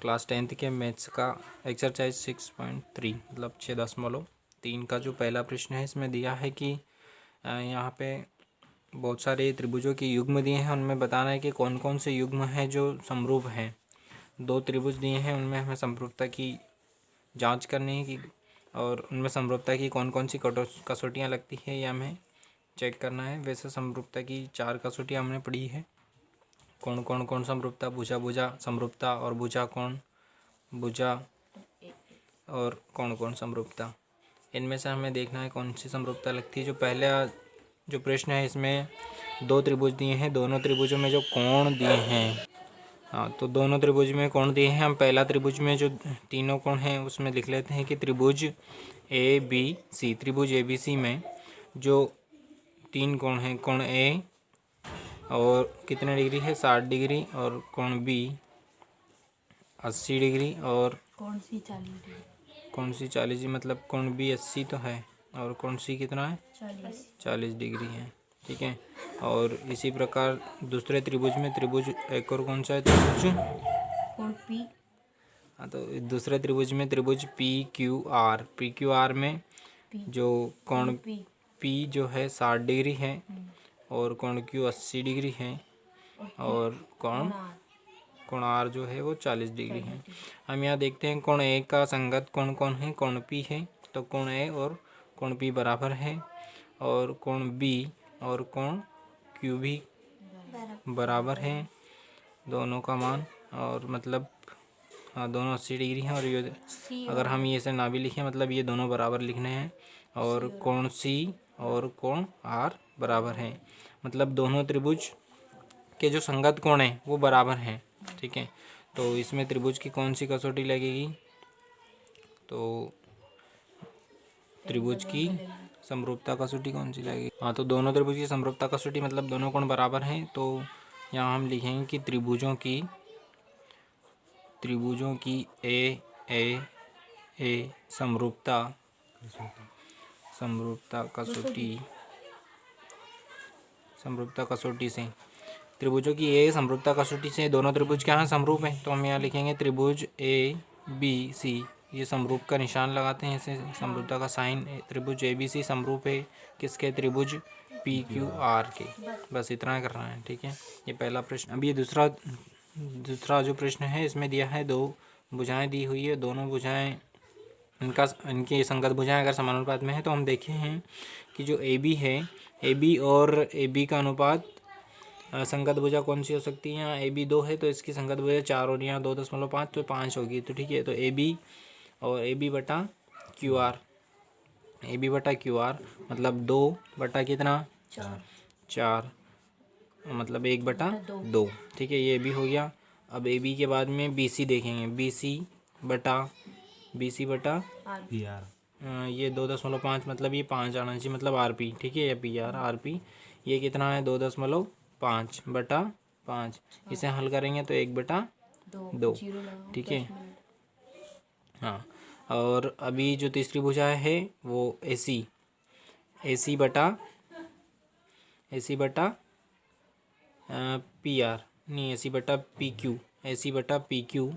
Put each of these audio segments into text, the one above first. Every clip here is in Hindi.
क्लास 10th के मैथ्स का एक्सरसाइज 6.3 मतलब 6.3 का जो पहला प्रश्न है इसमें दिया है कि यहाँ पे बहुत सारे त्रिभुजों के युग्म दिए हैं। उनमें बताना है कि कौन कौन से युग्म हैं जो समरूप हैं। दो त्रिभुज दिए हैं, उनमें हमें समरूपता की जांच करनी है कि और उनमें समरूपता की कौन कौन सी कसौटियाँ लगती है ये हमें चेक करना है। वैसे समरूपता की 4 कसौटियाँ हमने पढ़ी है। कौन समरूपता, भुजा भुजा समरूपता और भुजा भुजा और कौन समरूपता। इनमें से हमें देखना है कौन सी समरूपता लगती है। जो पहला जो प्रश्न है इसमें दो त्रिभुज दिए हैं, दोनों त्रिभुजों में जो कोण दिए हैं, हाँ तो दोनों त्रिभुज में कोण दिए हैं। हम पहला त्रिभुज में जो तीनों कोण हैं उसमें लिख लेते हैं कि त्रिभुज ए बी सी। त्रिभुज ए बी सी में जो तीन कोण हैं, कोण ए और कितने डिग्री है 60 डिग्री और कोण बी 80 डिग्री और कौन सी 40 डिग्री, कौन सी 40 मतलब कोण बी 80 तो है और कौन सी कितना है 40 डिग्री है। ठीक है। और इसी प्रकार दूसरे त्रिभुज में त्रिभुज एक और कौन सा है त्रिभुज कोण पी। हाँ तो दूसरे त्रिभुज में त्रिभुज पी क्यू आर में जो कोण पी जो है 60 डिग्री है और कोण क्यू 80 डिग्री है और कोण आर जो है वो 40 डिग्री है। हम यहाँ देखते हैं कोण ए का संगत कोण कौन है, कोण पी है। तो कोण ए और कोण पी बराबर है और कोण बी और कोण क्यू भी बराबर है, दोनों का मान। और मतलब हाँ दोनों 80 डिग्री हैं और ये अगर हम ये से ना भी लिखें मतलब ये दोनों बराबर लिखने हैं। और कोण सी और कोण आर बराबर हैं, मतलब दोनों त्रिभुज के जो संगत कोण हैं वो बराबर हैं। ठीक है। तो इसमें त्रिभुज की कौन सी कसौटी लगेगी, तो त्रिभुज की समरूपता कसौटी कौन सी लगेगी। हाँ तो दोनों त्रिभुज की समरूपता कसौटी मतलब दोनों कोण बराबर हैं। तो यहाँ हम लिखेंगे कि त्रिभुजों की ए समरूपता कसौटी से त्रिभुजों की ए समरूपता कसौटी से दोनों त्रिभुज क्या हैं समरूप हैं। तो हम यहाँ लिखेंगे त्रिभुज ए बी सी, ये समरूप का निशान लगाते हैं इसे समरूपता का साइन। त्रिभुज ए बी सी समरूप है किसके, त्रिभुज पी क्यू आर के। बस इतना करना है। ठीक है। ये पहला प्रश्न। अब ये दूसरा जो प्रश्न है इसमें दिया है दो भुजाएं दी हुई है, दोनों भुजाएं इनकी संगत भुजाएं अगर समानुपात में है तो हम देखे हैं कि जो ए बी है, ए बी और ए बी का अनुपात संगत भुजा कौन सी हो सकती है। यहाँ ए बी 2 है तो इसकी संगत भुजा 4 और यहाँ 2.5 तो 5 होगी। तो ठीक है। तो ए बी और ए बी बटा क्यू आर, ए बी बटा क्यू आर मतलब 2 बटा कितना 4 मतलब 1 बटा 2। ठीक है, ये भी हो गया। अब ए बी के बाद में बी सी देखेंगे, बी सी बटा ये 2.5 मतलब ये 5 आना चाहिए मतलब आर पी। ठीक है, या पी आर पी ये कितना है 2.5 बटा 5। इसे हल करेंगे तो 1 बटा 2। ठीक है। हाँ और अभी जो तीसरी भुजा है वो ए सी बटा पी आर नहीं ए सी बटा पी क्यू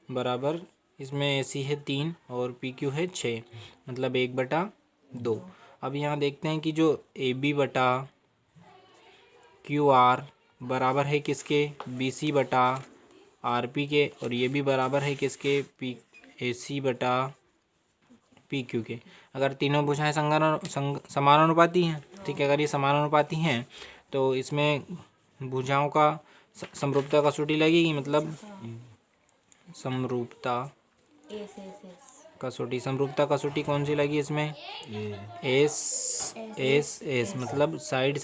बराबर, इसमें ए सी है 3 और पी क्यू है 6 मतलब 1 बटा 2। अब यहाँ देखते हैं कि जो ए बी बटा क्यू आर बराबर है किसके, बी सी बटा आर पी के, और ये भी बराबर है किसके, पी ए सी बटा पी क्यू के। अगर तीनों भुजाएं समानुपाती हैं, ठीक है, अगर ये समानुपाती हैं तो इसमें भुजाओं का समरूपता कसौटी लगेगी, मतलब समरूपता कसौटी कौन सी लगी इसमें, एस मतलब साइड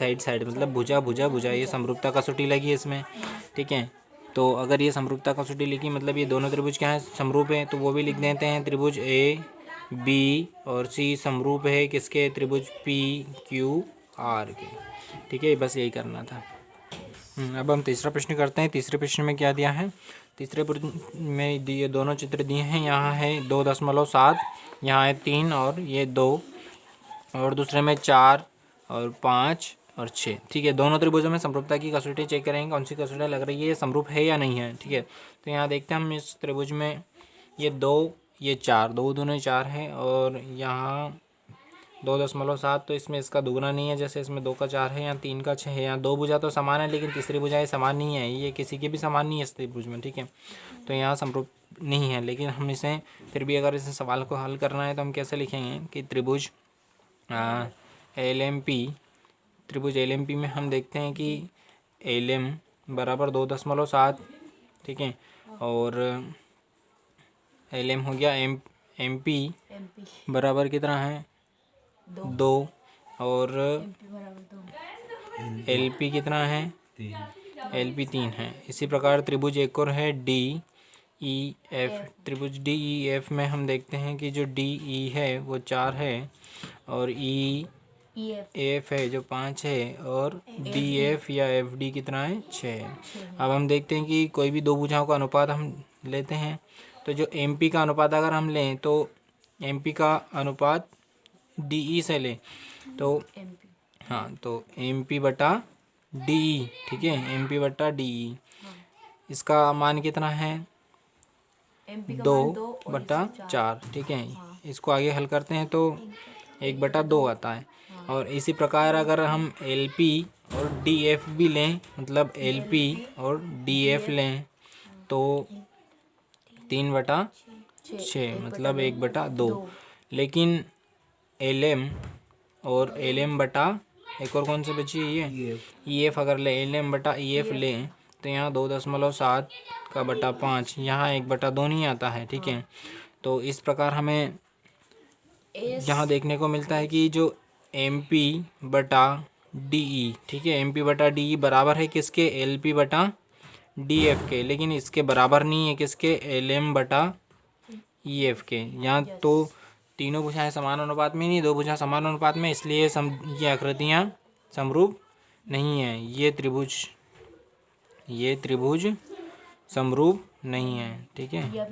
मतलब भुजा ये समरूपता कसौटी लगी है इसमें। ठीक है। तो अगर ये समरूपता कसौटी लिखी मतलब ये दोनों त्रिभुज क्या हैं समरूप हैं, तो वो भी लिख देते हैं। त्रिभुज ए बी और सी समरूप है किसके, त्रिभुज पी क्यू आर के। ठीक है, बस यही करना था। अब हम तीसरा प्रश्न करते हैं। तीसरे प्रश्न में क्या दिया है, तीसरे प्रश्न में ये दोनों चित्र दिए हैं। यहाँ है 2.7, यहाँ है 3 और ये 2, और दूसरे में 4 और 5 और 6। ठीक है, दोनों त्रिभुजों में समरूपता की कसौटी चेक करेंगे, कौन सी कसौटी लग रही है, समरूप है या नहीं है। ठीक है, तो यहाँ देखते हैं हम इस त्रिभुज में ये 2 ये 4, 2 दूनी 4 है और यहाँ 2.7, तो इसमें इसका दुगना नहीं है, जैसे इसमें 2 का 4 है, यहाँ 3 का 6 है। यहाँ 2 भुजा तो समान है लेकिन तीसरी भुजा ये समान नहीं है, ये किसी की भी समान नहीं है इस त्रिभुज में। ठीक है, तो यहाँ समरूप नहीं है, लेकिन हम इसे फिर भी अगर इस सवाल को हल करना है तो हम कैसे लिखेंगे कि त्रिभुज LMP, त्रिभुज LMP में हम देखते हैं कि LM बराबर 2.7। ठीक है, और LM हो गया MP बराबर कितना है 2, और MP बराबर 2, LP कितना है LP 3 है। इसी प्रकार त्रिभुज एक और है DEF, त्रिभुज DEF में हम देखते हैं कि जो DE है वो 4 है और EF है जो 5 है और DF या FD कितना है 6 है। अब हम देखते हैं कि कोई भी दो भुजाओं का अनुपात हम लेते हैं, तो जो MP का अनुपात अगर हम लें तो MP का अनुपात DE से लें तो MP, हाँ, तो MP बटा DE। ठीक है, MP बटा DE, इसका मान कितना है MP का 2 मान 2 और बटा 4। ठीक है, इसको आगे हल करते हैं तो 1 बटा 2 आता है। और इसी प्रकार अगर हम LP और DF भी लें, मतलब LP और DF लें तो 3 बटा 6 मतलब 1 बटा 2। लेकिन LM और LM बटा एक और कौन सी बची है ये EF, अगर ले LM बटा EF लें तो यहाँ 2.7 का बटा 5, यहाँ 1 बटा 2 नहीं आता है। ठीक है, तो इस प्रकार हमें यहाँ देखने को मिलता है कि जो MP बटा DE, ठीक है, MP बटा DE बराबर है किसके LP बटा DF के, लेकिन इसके बराबर नहीं है किसके LM बटा EF के। यहाँ तो तीनों भुजाएं समान अनुपात में नहीं, दो भुजाएं समान अनुपात में, इसलिए ये आकृतियाँ समरूप नहीं है। ये त्रिभुज समरूप नहीं है। ठीक है।